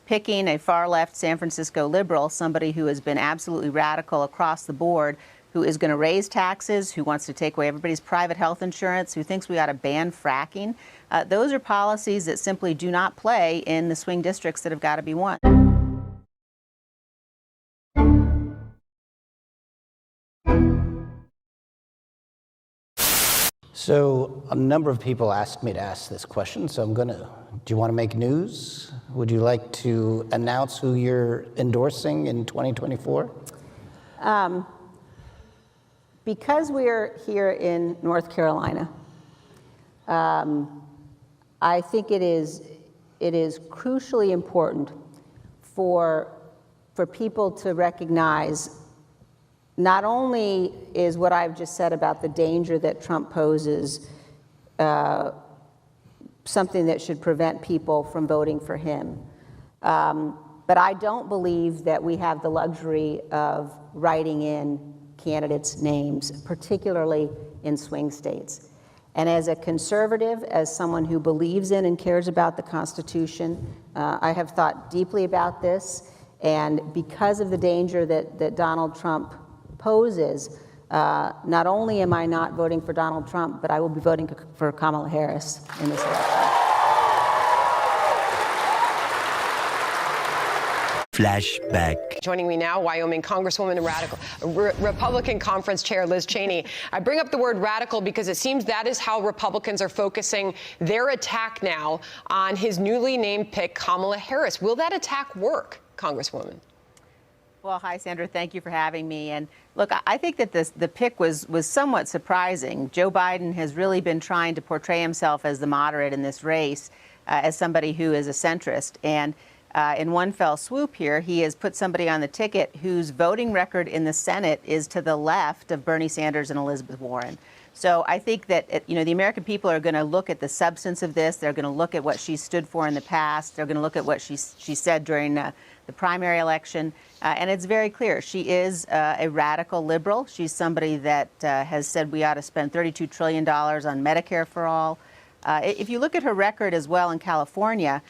picking a far-left San Francisco liberal, somebody who has been absolutely radical across the board, who is going to raise taxes, who wants to take away everybody's private health insurance, who thinks we ought to ban fracking. Those are policies that simply do not play in the swing districts that have got to be won. So a number of people asked me to ask this question, so do you want to make news? Would you like to announce who you're endorsing in 2024? Because we're here in North Carolina, I think it is crucially important for people to recognize not only is what I've just said about the danger that Trump poses something that should prevent people from voting for him, but I don't believe that we have the luxury of writing in candidates' names, particularly in swing states. And as a conservative, as someone who believes in and cares about the Constitution, I have thought deeply about this. And because of the danger that Donald Trump poses, not only am I not voting for Donald Trump, but I will be voting for Kamala Harris in this election. Flashback. Joining me now, Wyoming Congresswoman and Republican Conference Chair Liz Cheney. I bring up the word radical because it seems that is how Republicans are focusing their attack now on his newly named pick, Kamala Harris. Will that attack work, Congresswoman? Well, hi, Sandra. Thank you for having me. And look, I think that the pick was somewhat surprising. Joe Biden has really been trying to portray himself as the moderate in this race, as somebody who is a centrist. And in one fell swoop here, he has put somebody on the ticket whose voting record in the Senate is to the left of Bernie Sanders and Elizabeth Warren. So I think that, the American people are going to look at the substance of this. They're going to look at what she stood for in the past. They're going to look at what she said during the primary election. And it's very clear. She is a radical liberal. She's somebody that has said we ought to spend $32 trillion on Medicare for all. If you look at her record as well in California,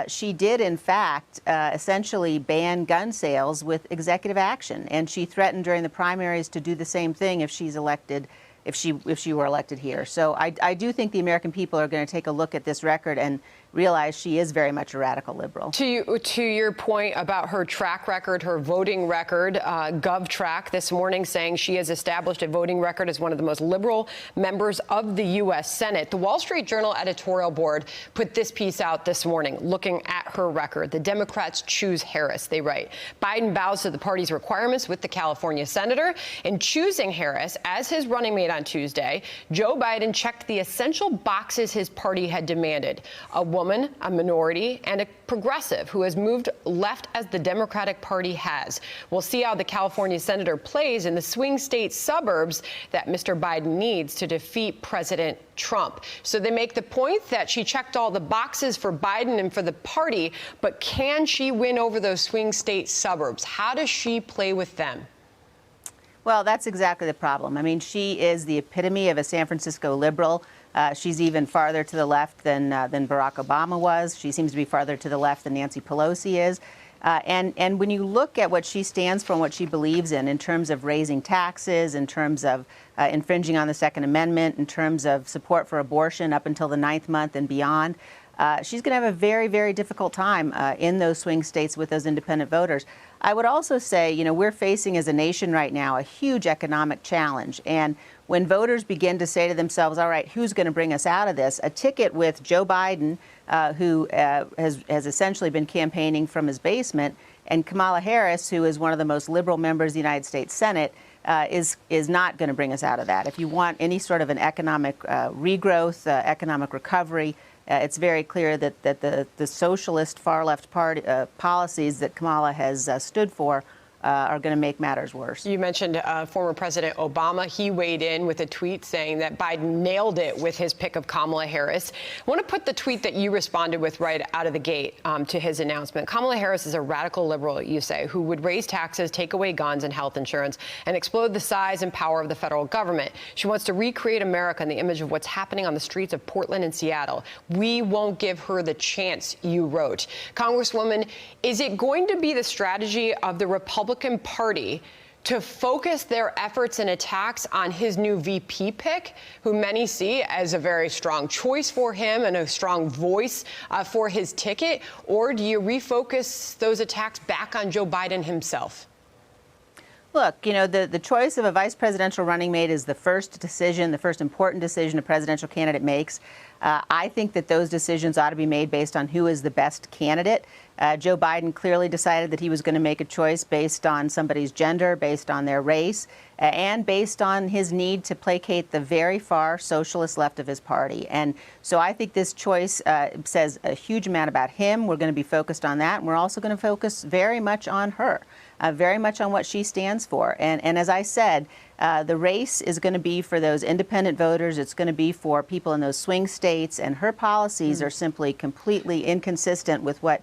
she did, in fact, essentially ban gun sales with executive action. And she threatened during the primaries to do the same thing if she's elected, if she were elected here. So I do think the American people are going to take a look at this record and realize she is very much a radical liberal. To your point about her track record, her voting record, GovTrack this morning saying she has established a voting record as one of the most liberal members of the U.S. Senate. The Wall Street Journal editorial board put this piece out this morning looking at her record. The Democrats choose Harris, they write. Biden bows to the party's requirements with the California senator. In choosing Harris as his running mate on Tuesday, Joe Biden checked the essential boxes his party had demanded. A woman, a minority, and a progressive who has moved left as the Democratic Party has. We'll see how the California senator plays in the swing state suburbs that Mr. Biden needs to defeat President Trump. So they make the point that she checked all the boxes for Biden and for the party, but can she win over those swing state suburbs? How does she play with them? Well, that's exactly the problem. I mean, she is the epitome of a San Francisco liberal. She's even farther to the left than Barack Obama was. She seems to be farther to the left than Nancy Pelosi is. And when you look at what she stands for and what she believes in terms of raising taxes, in terms of infringing on the Second Amendment, in terms of support for abortion up until the 9th month and beyond, she's going to have a very, very difficult time in those swing states with those independent voters. I would also say, we're facing as a nation right now a huge economic challenge. And when voters begin to say to themselves, all right, who's going to bring us out of this? A ticket with Joe Biden, who has essentially been campaigning from his basement, and Kamala Harris, who is one of the most liberal members of the United States Senate, is not going to bring us out of that. If you want any sort of an economic regrowth, economic recovery, it's very clear that the socialist far left party policies that Kamala has stood for are going to make matters worse. You mentioned former President Obama. He weighed in with a tweet saying that Biden nailed it with his pick of Kamala Harris. I want to put the tweet that you responded with right out of the gate to his announcement. Kamala Harris is a radical liberal, you say, who would raise taxes, take away guns and health insurance, and explode the size and power of the federal government. She wants to recreate America in the image of what's happening on the streets of Portland and Seattle. We won't give her the chance, you wrote. Congresswoman, is it going to be the strategy of the Republican Party to focus their efforts and attacks on his new VP pick, who many see as a very strong choice for him and a strong voice for his ticket? Or do you refocus those attacks back on Joe Biden himself? Look, you know, the choice of a vice presidential running mate is the first decision, the first important decision a presidential candidate makes. I think that those decisions ought to be made based on who is the best candidate. Joe Biden clearly decided that he was going to make a choice based on somebody's gender, based on their race, and based on his need to placate the very far socialist left of his party. And so I think this choice says a huge amount about him. We're going to be focused on that. And we're also going to focus very much on her, very much on what she stands for. And as I said, the race is going to be for those independent voters. It's going to be for people in those swing states. And her policies are simply completely inconsistent with what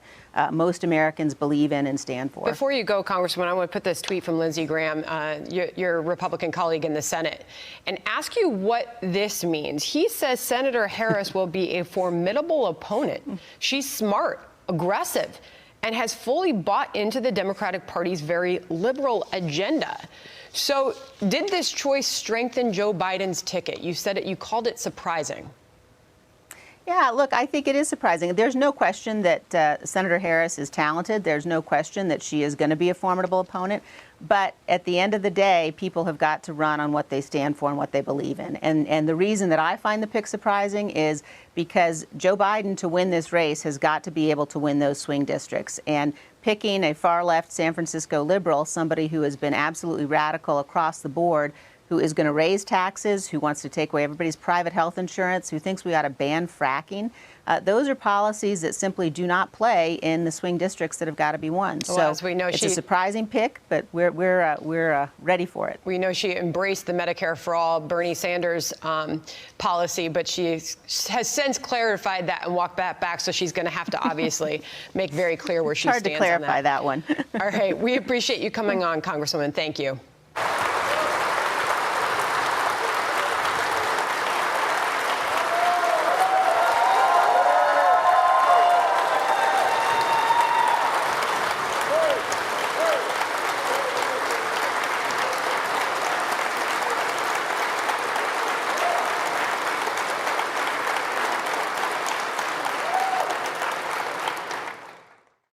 most Americans believe in and stand for. Before you go, Congresswoman, I want to put this tweet from Lindsey Graham, your Republican colleague in the Senate, and ask you what this means. He says Senator Harris will be a formidable opponent. She's smart, aggressive, and has fully bought into the Democratic Party's very liberal agenda. So did this choice strengthen Joe Biden's ticket? You said it, you called it surprising. Yeah, look, I think it is surprising. There's no question that Senator Harris is talented. There's no question that she is going to be a formidable opponent. But at the end of the day, people have got to run on what they stand for and what they believe in. And the reason that I find the pick surprising is because Joe Biden, to win this race, has got to be able to win those swing districts. And picking a far-left San Francisco liberal, somebody who has been absolutely radical across the board, who is going to raise taxes, who wants to take away everybody's private health insurance, who thinks we ought to ban fracking. Those are policies that simply do not play in the swing districts that have got to be won. Well, so as we know, it's a surprising pick, but we're ready for it. We know she embraced the Medicare for All, Bernie Sanders policy, but she has since clarified that and walked that back. So she's going to have to obviously make very clear where she stands on that. Hard to clarify that one. All right. We appreciate you coming on, Congresswoman. Thank you.